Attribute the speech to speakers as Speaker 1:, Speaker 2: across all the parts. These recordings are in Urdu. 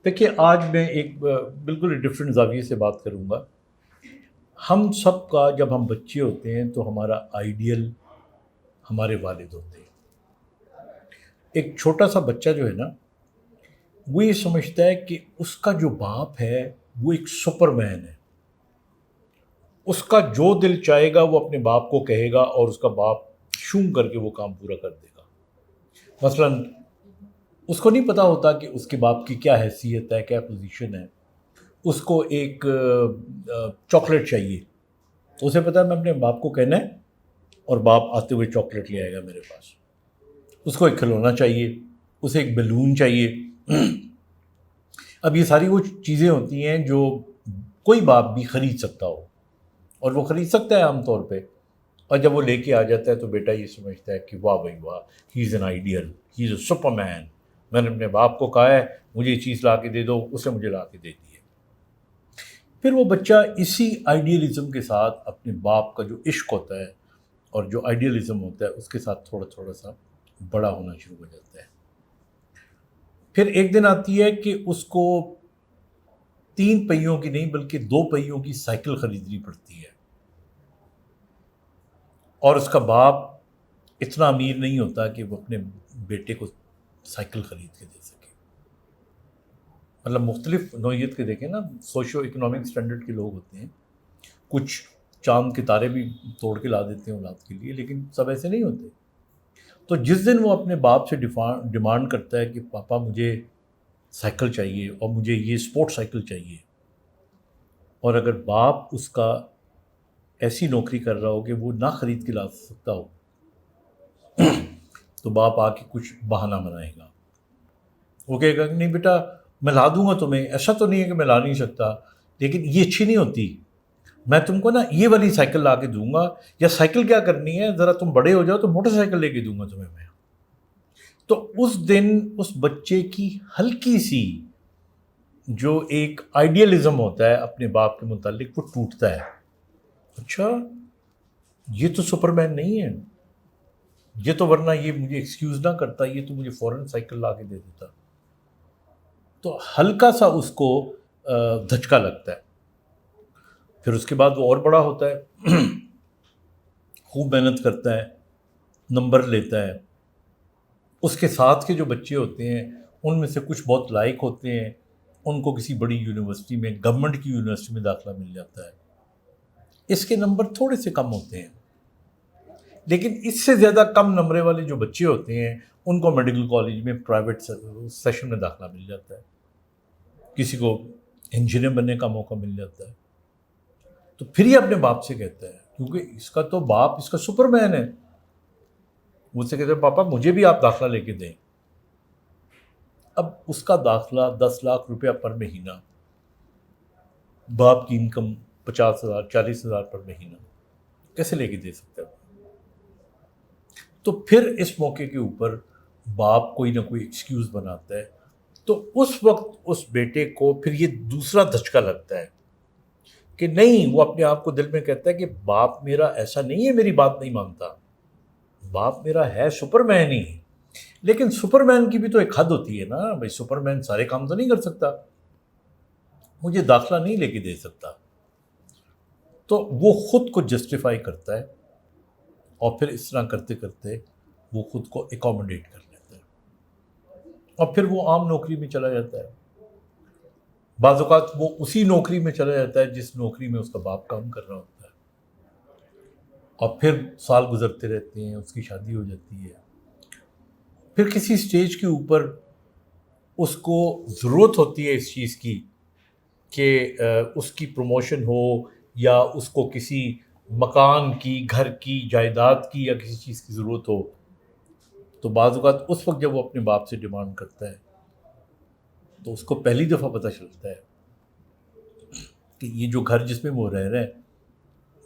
Speaker 1: دیکھیے آج میں ایک بالکل ڈفرینٹ زاویے سے بات کروں گا. ہم سب کا جب ہم بچے ہوتے ہیں تو ہمارا آئیڈیل ہمارے والد ہوتے ہیں. ایک چھوٹا سا بچہ جو ہے نا وہ یہ سمجھتا ہے کہ اس کا جو باپ ہے وہ ایک سپر مین ہے. اس کا جو دل چاہے گا وہ اپنے باپ کو کہے گا اور اس کا باپ شوں کر کے وہ کام پورا کر دے گا. مثلاً اس کو نہیں پتا ہوتا کہ اس کے باپ کی کیا حیثیت ہے، کیا پوزیشن ہے. اس کو ایک چاکلیٹ چاہیے تو اسے پتا ہے میں اپنے باپ کو کہنا ہے اور باپ آتے ہوئے چاکلیٹ لے آئے گا میرے پاس. اس کو ایک کھلونا چاہیے، اسے ایک بیلون چاہیے. اب یہ ساری وہ چیزیں ہوتی ہیں جو کوئی باپ بھی خرید سکتا ہو، اور وہ خرید سکتا ہے عام طور پہ. اور جب وہ لے کے آ جاتا ہے تو بیٹا یہ سمجھتا ہے کہ واہ بھائی واہ، he is an ideal, he is a superman. میں نے اپنے باپ کو کہا ہے مجھے یہ چیز لا کے دے دو، اسے مجھے لا کے دے دی ہے. پھر وہ بچہ اسی آئیڈیلزم کے ساتھ اپنے باپ کا جو عشق ہوتا ہے اور جو آئیڈیلزم ہوتا ہے اس کے ساتھ تھوڑا تھوڑا سا بڑا ہونا شروع ہو جاتا ہے. پھر ایک دن آتی ہے کہ اس کو 3 پہیوں کی نہیں بلکہ 2 پہیوں کی سائیکل خریدنی پڑتی ہے. اور اس کا باپ اتنا امیر نہیں ہوتا کہ وہ اپنے بیٹے کو سائیکل خرید کے دے سکے. مطلب مختلف نوعیت کے دیکھیں نا، سوشو اکنامک اسٹینڈرڈ کے لوگ ہوتے ہیں. کچھ چاند کے تارے بھی توڑ کے لا دیتے ہیں اولاد کے لیے، لیکن سب ایسے نہیں ہوتے. تو جس دن وہ اپنے باپ سے ڈیمانڈ کرتا ہے کہ پاپا مجھے سائیکل چاہیے اور مجھے یہ اسپورٹ سائیکل چاہیے، اور اگر باپ اس کا ایسی نوکری کر رہا ہو کہ وہ نہ خرید کے لا سکتا ہو تو باپ آ کے کچھ بہانہ بنائے گا. وہ کہے گا کہ نہیں بیٹا میں لا دوں گا تمہیں، ایسا تو نہیں ہے کہ میں لا نہیں سکتا، لیکن یہ اچھی نہیں ہوتی. میں تم کو نا یہ والی سائیکل لا کے دوں گا، یا سائیکل کیا کرنی ہے، ذرا تم بڑے ہو جاؤ تو موٹر سائیکل لے کے دوں گا تمہیں میں. تو اس دن اس بچے کی ہلکی سی جو ایک آئیڈیلزم ہوتا ہے اپنے باپ کے متعلق وہ ٹوٹتا ہے. اچھا یہ تو سپر مین نہیں ہے، یہ تو ورنہ یہ مجھے ایکسکیوز نہ کرتا، یہ تو مجھے فوراً سائیکل لا کے دے دیتا. تو ہلکا سا اس کو دھچکا لگتا ہے. پھر اس کے بعد وہ اور بڑا ہوتا ہے، خوب محنت کرتا ہے، نمبر لیتا ہے. اس کے ساتھ کے جو بچے ہوتے ہیں ان میں سے کچھ بہت لائق ہوتے ہیں، ان کو کسی بڑی یونیورسٹی میں، گورنمنٹ کی یونیورسٹی میں داخلہ مل جاتا ہے. اس کے نمبر تھوڑے سے کم ہوتے ہیں، لیکن اس سے زیادہ کم نمبرے والے جو بچے ہوتے ہیں ان کو میڈیکل کالج میں پرائیویٹ سیشن میں داخلہ مل جاتا ہے. کسی کو انجینئر بننے کا موقع مل جاتا ہے. تو پھر یہ اپنے باپ سے کہتا ہے، کیونکہ اس کا تو باپ اس کا سپر مین ہے، مجھ سے کہتے ہیں پاپا مجھے بھی آپ داخلہ لے کے دیں. اب اس کا داخلہ 10 لاکھ روپیہ پر مہینہ، باپ کی انکم 50,000 40,000 پر مہینہ، کیسے لے کے دے سکتا ہے؟ تو پھر اس موقع کے اوپر باپ کوئی نہ کوئی ایکسکیوز بناتا ہے. تو اس وقت اس بیٹے کو پھر یہ دوسرا دھچکا لگتا ہے کہ نہیں، وہ اپنے آپ کو دل میں کہتا ہے کہ باپ میرا ایسا نہیں ہے میری بات نہیں مانتا، باپ میرا ہے سپر مین ہی. لیکن سپر مین کی بھی تو ایک حد ہوتی ہے نا بھائی، سپر مین سارے کام تو نہیں کر سکتا، مجھے داخلہ نہیں لے کے دے سکتا. تو وہ خود کو جسٹیفائی کرتا ہے اور پھر اس طرح کرتے کرتے وہ خود کو اکوموڈیٹ کر لیتا ہے اور پھر وہ عام نوکری میں چلا جاتا ہے. بعض اوقات وہ اسی نوکری میں چلا جاتا ہے جس نوکری میں اس کا باپ کام کر رہا ہوتا ہے. اور پھر سال گزرتے رہتے ہیں، اس کی شادی ہو جاتی ہے. پھر کسی سٹیج کے اوپر اس کو ضرورت ہوتی ہے اس چیز کی کہ اس کی پروموشن ہو، یا اس کو کسی مکان کی، گھر کی، جائیداد کی یا کسی چیز کی ضرورت ہو. تو بعض اوقات اس وقت جب وہ اپنے باپ سے ڈیمانڈ کرتا ہے تو اس کو پہلی دفعہ پتہ چلتا ہے کہ یہ جو گھر جس میں وہ رہ رہے ہیں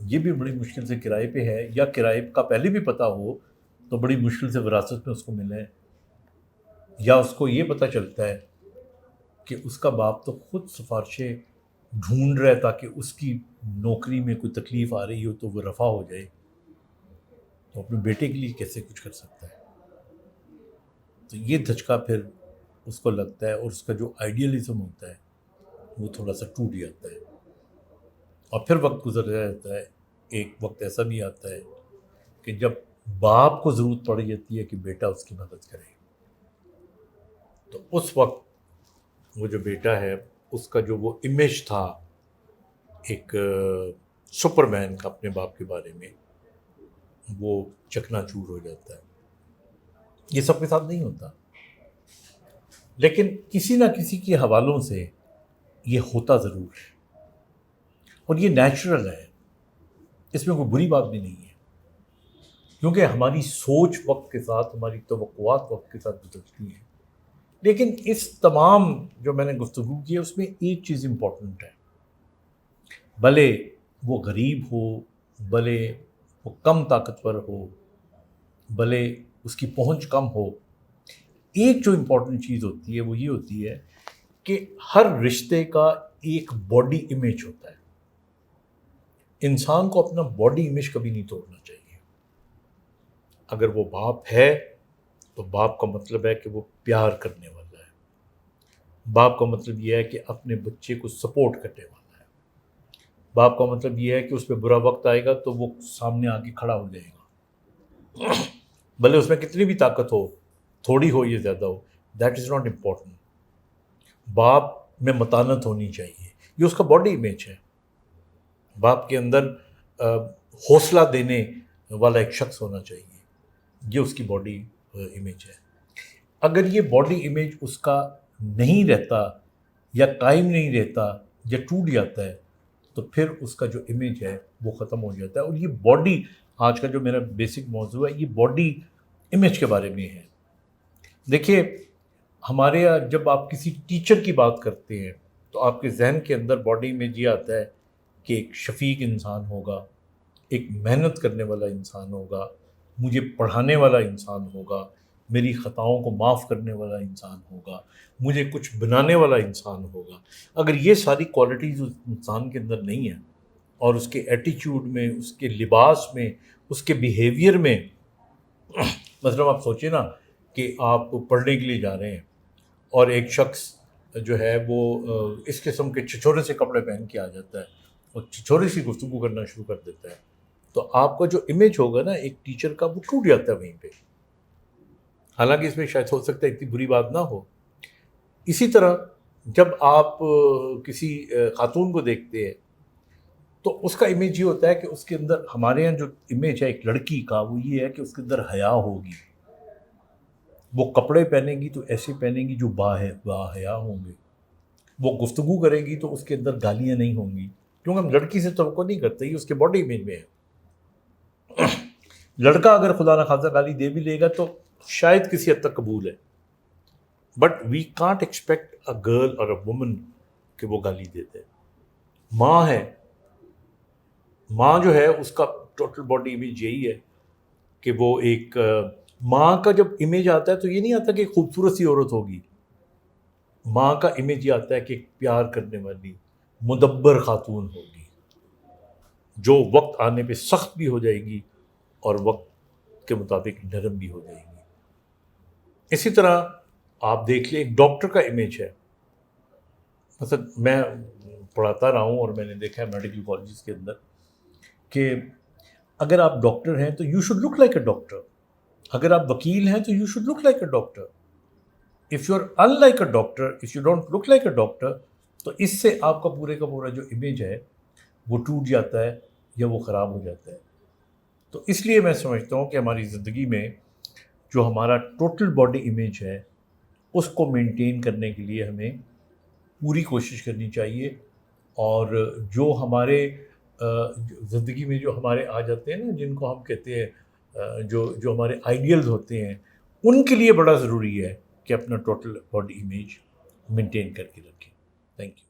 Speaker 1: یہ بھی بڑی مشکل سے کرائے پہ ہے، یا کرائے کا پہلے بھی پتہ ہو تو بڑی مشکل سے وراثت میں اس کو ملے. یا اس کو یہ پتہ چلتا ہے کہ اس کا باپ تو خود سفارشیں ڈھونڈ رہا ہے تاکہ اس کی نوکری میں کوئی تکلیف آ رہی ہو تو وہ رفع ہو جائے، تو اپنے بیٹے کے لیے کیسے کچھ کر سکتا ہے. تو یہ دھچکا پھر اس کو لگتا ہے اور اس کا جو آئیڈیلزم ہوتا ہے وہ تھوڑا سا ٹوٹ جاتا ہے، اور پھر وقت گزر جاتا ہے. ایک وقت ایسا بھی آتا ہے کہ جب باپ کو ضرورت پڑ جاتی ہے کہ بیٹا اس کی مدد کرے، تو اس وقت وہ جو بیٹا ہے اس کا جو وہ امیج تھا ایک سپر مین کا اپنے باپ کے بارے میں، وہ چکنا چور ہو جاتا ہے. یہ سب کے ساتھ نہیں ہوتا، لیکن کسی نہ کسی کے حوالوں سے یہ ہوتا ضرور ہے، اور یہ نیچرل ہے، اس میں کوئی بری بات بھی نہیں ہے، کیونکہ ہماری سوچ وقت کے ساتھ، ہماری توقعات وقت کے ساتھ بدلتی ہیں. لیکن اس تمام جو میں نے گفتگو کی ہے اس میں ایک چیز امپورٹنٹ ہے، بھلے وہ غریب ہو، بھلے وہ کم طاقتور ہو، بھلے اس کی پہنچ کم ہو، ایک جو امپورٹنٹ چیز ہوتی ہے وہ یہ ہوتی ہے کہ ہر رشتے کا ایک باڈی امیج ہوتا ہے. انسان کو اپنا باڈی امیج کبھی نہیں توڑنا چاہیے. اگر وہ باپ ہے تو باپ کا مطلب ہے کہ وہ پیار کرنے والا ہے، باپ کا مطلب یہ ہے کہ اپنے بچے کو سپورٹ کرنے والا ہے، باپ کا مطلب یہ ہے کہ اس پہ برا وقت آئے گا تو وہ سامنے آ کے کھڑا ہو جائے گا، بھلے اس میں کتنی بھی طاقت ہو، تھوڑی ہو یا زیادہ ہو، دیٹ از ناٹ امپورٹنٹ. باپ میں متانت ہونی چاہیے، یہ اس کا باڈی امیج ہے. باپ کے اندر حوصلہ دینے والا ایک شخص ہونا چاہیے، یہ اس کی باڈی امیج ہے. اگر یہ باڈی امیج اس کا نہیں رہتا یا قائم نہیں رہتا یا ٹوٹ جاتا ہے تو پھر اس کا جو امیج ہے وہ ختم ہو جاتا ہے. اور یہ باڈی، آج کا جو میرا بیسک موضوع ہے یہ باڈی امیج کے بارے میں ہے. دیکھیے، ہمارے یہاں جب آپ کسی ٹیچر کی بات کرتے ہیں تو آپ کے ذہن کے اندر باڈی امیج یہ آتا ہے کہ ایک شفیق انسان ہوگا، ایک محنت کرنے والا انسان ہوگا، مجھے پڑھانے والا انسان ہوگا، میری خطاؤں کو معاف کرنے والا انسان ہوگا، مجھے کچھ بنانے والا انسان ہوگا. اگر یہ ساری کوالٹیز اس انسان کے اندر نہیں ہیں، اور اس کے ایٹیچیوڈ میں، اس کے لباس میں، اس کے بیہیویئر میں، مثلا آپ سوچیں نا کہ آپ پڑھنے کے لیے جا رہے ہیں اور ایک شخص جو ہے وہ اس قسم کے چھچورے سے کپڑے پہن کے آ جاتا ہے اور چھچورے سی گفتگو کرنا شروع کر دیتا ہے، تو آپ کا جو امیج ہوگا نا ایک ٹیچر کا وہ ٹوٹ جاتا ہے وہیں پہ. حالانکہ اس میں شاید ہو سکتا ہے اتنی بری بات نہ ہو. اسی طرح جب آپ کسی خاتون کو دیکھتے ہیں تو اس کا امیج یہ ہوتا ہے کہ اس کے اندر، ہمارے یہاں جو امیج ہے ایک لڑکی کا وہ یہ ہے کہ اس کے اندر حیا ہوگی، وہ کپڑے پہنے گی تو ایسے پہنے گی جو با حیا ہوں گے، وہ گفتگو کرے گی تو اس کے اندر گالیاں نہیں ہوں گی، کیونکہ ہم لڑکی سے توقع نہیں کرتے، یہ اس کے باڈی امیج میں ہے. لڑکا اگر خدا نخواستہ گالی دے بھی لے گا تو شاید کسی حد تک قبول ہے، but we can't expect a girl اور اے وومن کہ وہ گالی دیتے. ماں ہے، ماں جو ہے اس کا ٹوٹل باڈی امیج یہی ہے کہ وہ ایک ماں کا جب امیج آتا ہے تو یہ نہیں آتا کہ ایک خوبصورت سی عورت ہوگی. ماں کا امیج یہ آتا ہے کہ ایک پیار کرنے والی مدبر خاتون ہوگی، جو وقت آنے پہ سخت بھی ہو جائے گی اور وقت کے مطابق نرم بھی ہو جائے گی. اسی طرح آپ دیکھ لیں ایک ڈاکٹر کا امیج ہے. مثلا میں پڑھاتا رہا ہوں اور میں نے دیکھا ہے میڈیکل کالجز کے اندر کہ اگر آپ ڈاکٹر ہیں تو you should look like a doctor, اگر آپ وکیل ہیں تو you should look like a doctor. If you are in like a doctor, if you don't look like a doctor, تو اس سے آپ کا پورے کا پورا جو امیج ہے وہ ٹوٹ جاتا ہے یا وہ خراب ہو جاتا ہے. تو اس لیے میں سمجھتا ہوں کہ ہماری زندگی میں جو ہمارا ٹوٹل باڈی امیج ہے اس کو مینٹین کرنے کے لیے ہمیں پوری کوشش کرنی چاہیے. اور جو ہمارے زندگی میں جو ہمارے آ جاتے ہیں نا، جن کو ہم کہتے ہیں جو ہمارے آئیڈیلز ہوتے ہیں، ان کے لیے بڑا ضروری ہے کہ اپنا ٹوٹل باڈی امیج مینٹین کر کے رکھیں. Thank you.